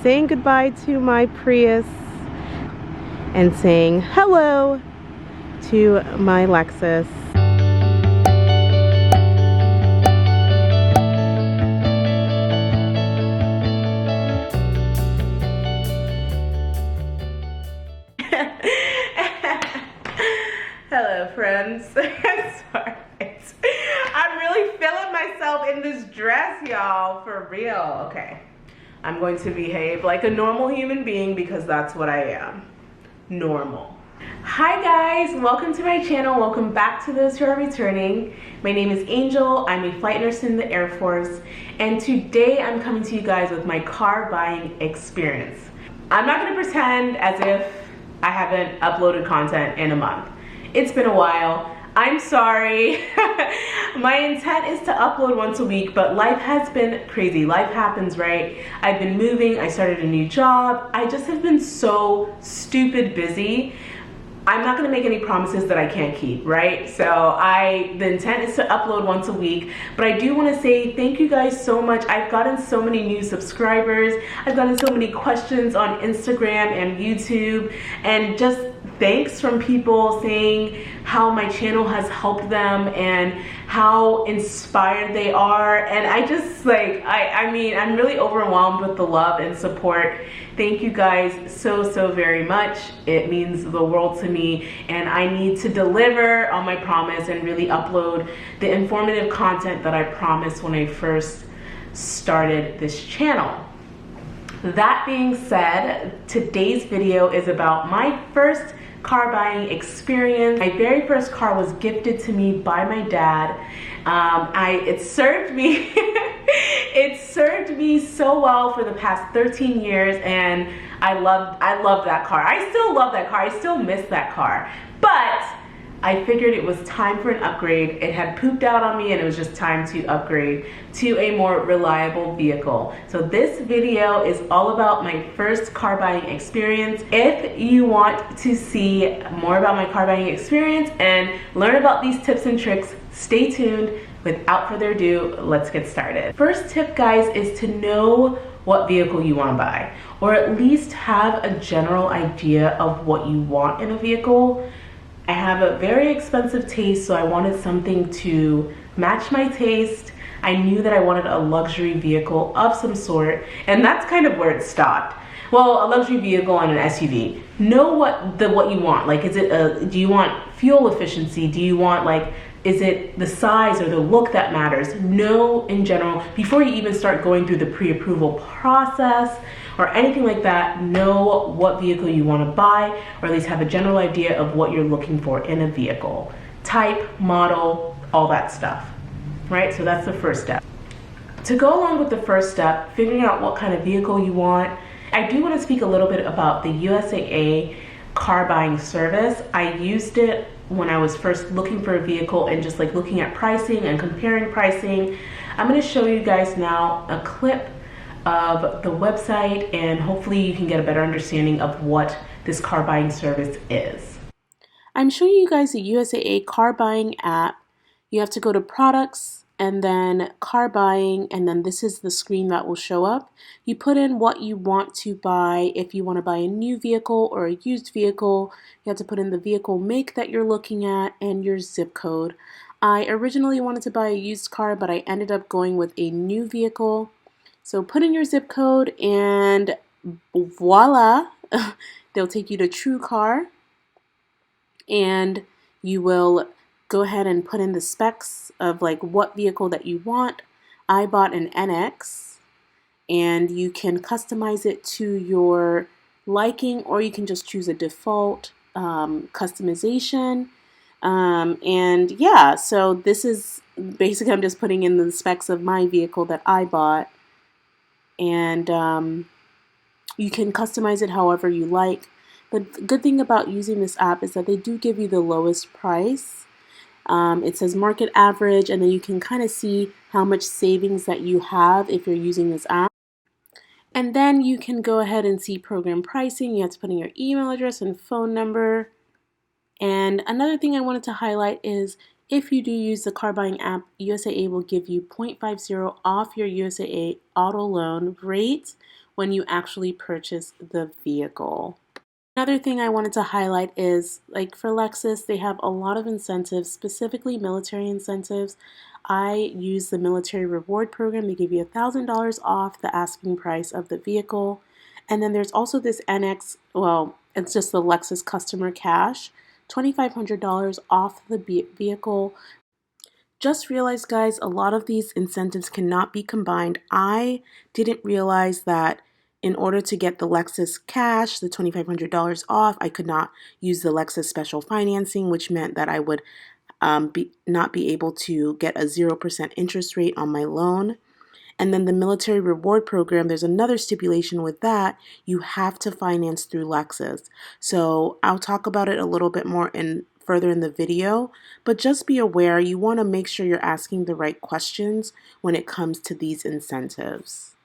saying goodbye to my Prius and saying hello to my Lexus. Hello friends. Sorry. I'm really feeling myself in this dress, y'all, for real. Okay, I'm going to behave like a normal human being because that's what I am. Normal. Hi guys, welcome to my channel. Welcome back to those who are returning. My name is Angel. I'm a flight nurse in the Air Force, and today I'm coming to you guys with my car buying experience. I'm not going to pretend as if I haven't uploaded content in a month. It's been a while. I'm sorry. My intent is to upload once a week, but life has been crazy. Life happens, right? I've been moving, I started a new job. I just have been so stupid busy. I'm not gonna make any promises that I can't keep, right? So the intent is to upload once a week, but I do wanna say thank you guys so much. I've gotten so many new subscribers. I've gotten so many questions on Instagram and YouTube, and just thanks from people saying how my channel has helped them and how inspired they are. And I just I mean, I'm really overwhelmed with the love and support. Thank you guys so very much. It means the world to me, and I need to deliver on my promise and really upload the informative content that I promised when I first started this channel. That being said, today's video is about my first car buying experience. My very first car was gifted to me by my dad. It served me it served me so well for the past 13 years, and I loved that car. I still love that car. I still miss that car. But I figured it was time for an upgrade. It had pooped out on me, and it was just time to upgrade to a more reliable vehicle. So this video is all about my first car buying experience. If you want to see more about my car buying experience and learn about these tips and tricks, stay tuned. Without further ado, let's get started. First tip, guys, is to know what vehicle you want to buy, or at least have a general idea of what you want in a vehicle. I have a very expensive taste, so I wanted something to match my taste. I knew that I wanted a luxury vehicle of some sort, and that's kind of where it stopped. Well, a luxury vehicle and an SUV. Know what you want. Like, do you want fuel efficiency? Do you want is it the size or the look that matters? Know in general, before you even start going through the pre-approval process or anything like that, know what vehicle you want to buy, or at least have a general idea of what you're looking for in a vehicle. Type, model, all that stuff, right? So that's the first step. To go along with the first step, figuring out what kind of vehicle you want, I do want to speak a little bit about the USAA car buying service. I used it when I was first looking for a vehicle and just looking at pricing and comparing pricing. I'm going to show you guys now a clip of the website, and hopefully you can get a better understanding of what this car buying service is. I'm showing you guys the USAA car buying app. You have to go to products and then car buying, and then this is the screen that will show up. You put in what you want to buy. If you want to buy a new vehicle or a used vehicle, you have to put in the vehicle make that you're looking at and your zip code. I originally wanted to buy a used car, but I ended up going with a new vehicle. So put in your zip code and voila, they'll take you to TrueCar, and you will go ahead and put in the specs of what vehicle that you want. I bought an NX, and you can customize it to your liking, or you can just choose a default customization. And yeah, so this is basically, I'm just putting in the specs of my vehicle that I bought. And you can customize it however you like. But the good thing about using this app is that they do give you the lowest price. It says market average, and then you can kind of see how much savings that you have if you're using this app. And then you can go ahead and see program pricing. You have to put in your email address and phone number. And another thing I wanted to highlight is if you do use the car buying app, USAA will give you 0.50 off your USAA auto loan rate, when you actually purchase the vehicle. Another thing I wanted to highlight is, like for Lexus, they have a lot of incentives, specifically military incentives. I use the military reward program. They give you $1,000 off the asking price of the vehicle. And then there's also this NX, well, it's just the Lexus customer cash, $2,500 off the vehicle. Just realized, guys, a lot of these incentives cannot be combined. I didn't realize that in order to get the Lexus cash, the $2,500 off, I could not use the Lexus special financing, which meant that I would not be able to get a 0% interest rate on my loan. And then the military reward program, there's another stipulation with that. You have to finance through Lexus. So I'll talk about it a little bit more further in the video, but just be aware you want to make sure you're asking the right questions when it comes to these incentives.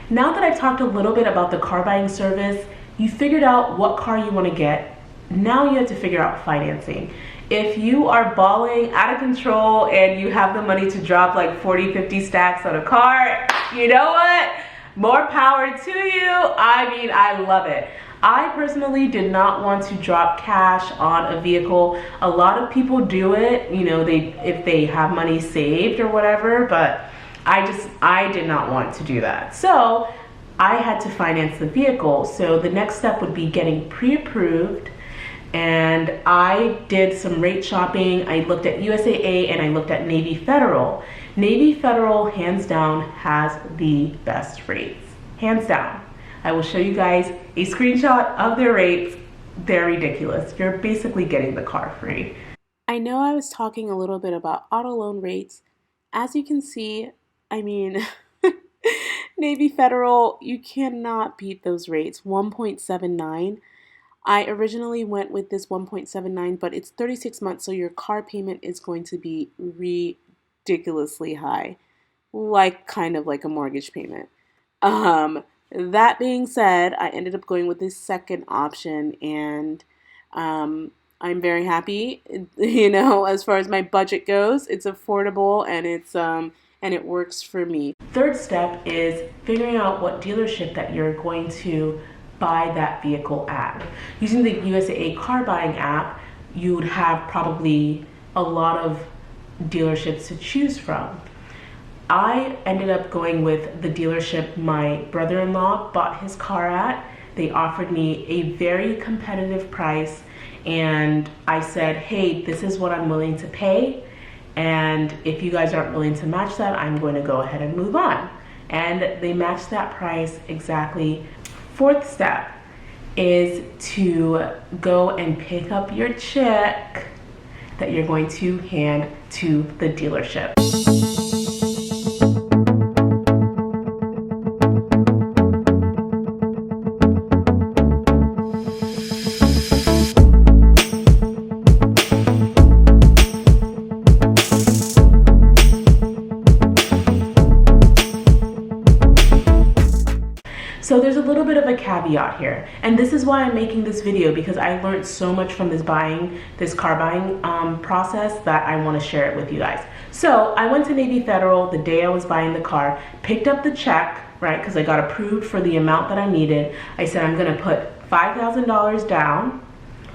Now that I've talked a little bit about the car buying service, you figured out what car you want to get. Now you have to figure out financing. If you are balling out of control and you have the money to drop like 40, 50 stacks on a car, you know what? More power to you. I mean, I love it. I personally did not want to drop cash on a vehicle. A lot of people do it, you know, if they have money saved or whatever, but I did not want to do that. So I had to finance the vehicle. So the next step would be getting pre-approved. And I did some rate shopping. I looked at USAA and I looked at Navy Federal. Navy Federal, hands down, has the best rates. Hands down. I will show you guys a screenshot of their rates. They're ridiculous. You're basically getting the car free. I know I was talking a little bit about auto loan rates. As you can see, I mean, Navy Federal, you cannot beat those rates. 1.79. I originally went with this 1.79, but it's 36 months, so your car payment is going to be ridiculously high, like kind of like a mortgage payment. That being said, I ended up going with this second option, and I'm very happy. You know, as far as my budget goes, it's affordable and it works for me. Third step is figuring out what dealership that you're going to buy that vehicle at. Using the USAA car buying app, you would have probably a lot of dealerships to choose from. I ended up going with the dealership my brother-in-law bought his car at. They offered me a very competitive price, and I said, hey, this is what I'm willing to pay, and if you guys aren't willing to match that, I'm going to go ahead and move on. And they matched that price exactly. Fourth step is to go and pick up your check that you're going to hand to the dealership. So there's a little bit of a caveat here, and this is why I'm making this video, because I learned so much from this car buying process that I want to share it with you guys. So I went to Navy Federal the day I was buying the car, picked up the check, right, because I got approved for the amount that I needed. I said I'm going to put $5,000 down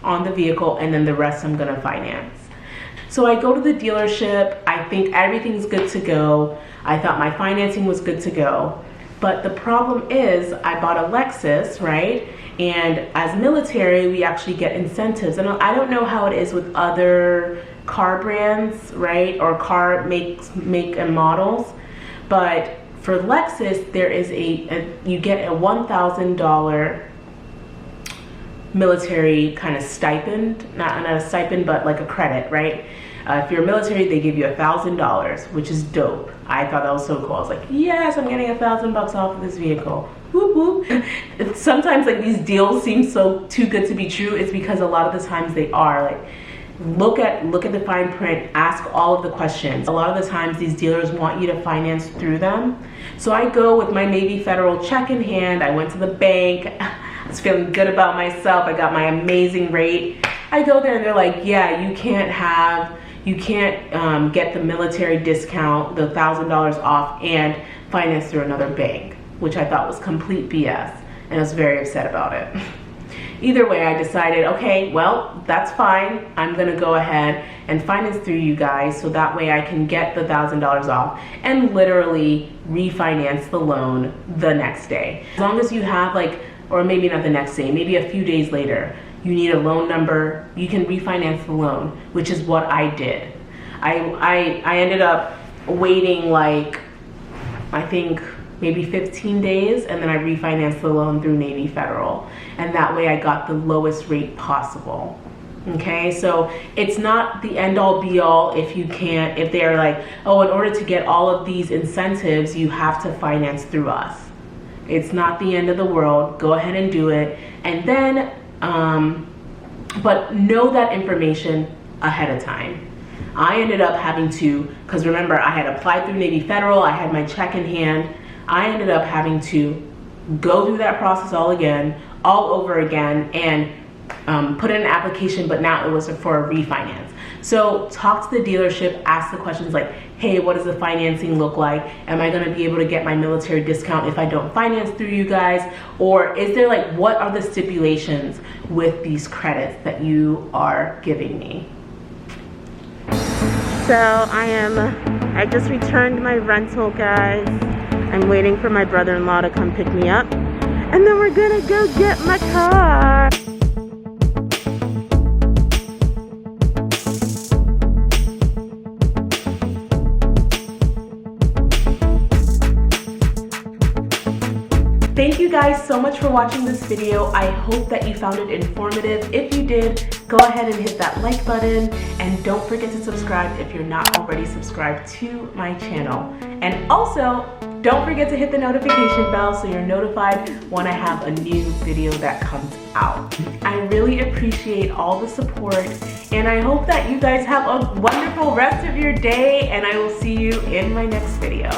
on the vehicle, and then the rest I'm going to finance. So I go to the dealership. I think everything's good to go. I thought my financing was good to go. But the problem is I bought a Lexus, right? And as military, we actually get incentives. And I don't know how it is with other car brands, right? Or car make and models. But for Lexus, there is you get a $1,000 military kind of stipend, not a stipend, but like a credit, right? If you're military, they give you $1,000, which is dope. I thought that was so cool. I was like, yes, I'm getting $1,000 off of this vehicle. Whoop whoop. Sometimes like these deals seem so too good to be true. It's because a lot of the times they are. Like, look at the fine print, ask all of the questions. A lot of the times these dealers want you to finance through them. So I go with my Navy Federal check in hand. I went to the bank. I was feeling good about myself. I got my amazing rate. I go there and they're like, yeah, you can't get the military discount, the $1,000 off, and finance through another bank. which I thought was complete BS, and I was very upset about it. Either way, I decided, okay, well, that's fine. I'm gonna go ahead and finance through you guys so that way I can get the $1,000 off and literally refinance the loan the next day. As long as you have like, or maybe not the next day, maybe a few days later, you need a loan number, you can refinance the loan, which is what I did. I ended up waiting like, I think maybe 15 days, and then I refinanced the loan through Navy Federal. And that way I got the lowest rate possible. Okay, so it's not the end all be all if you can't, if they're like, oh, in order to get all of these incentives, you have to finance through us. It's not the end of the world. Go ahead and do it. And then, but know that information ahead of time. I ended up having to, because remember, I had applied through Navy Federal, I had my check in hand. I ended up having to go through that process all over again, and put in an application, but now it was for a refinance. So talk to the dealership, ask the questions like, hey, what does the financing look like? Am I gonna be able to get my military discount if I don't finance through you guys? Or is there like, what are the stipulations with these credits that you are giving me? So I just returned my rental, guys. I'm waiting for my brother-in-law to come pick me up, and then we're gonna go get my car. Thank you guys so much for watching this video. I hope that you found it informative. If you did, go ahead and hit that like button, and don't forget to subscribe if you're not already subscribed to my channel. And also, don't forget to hit the notification bell so you're notified when I have a new video that comes out. I really appreciate all the support, and I hope that you guys have a wonderful rest of your day, and I will see you in my next video.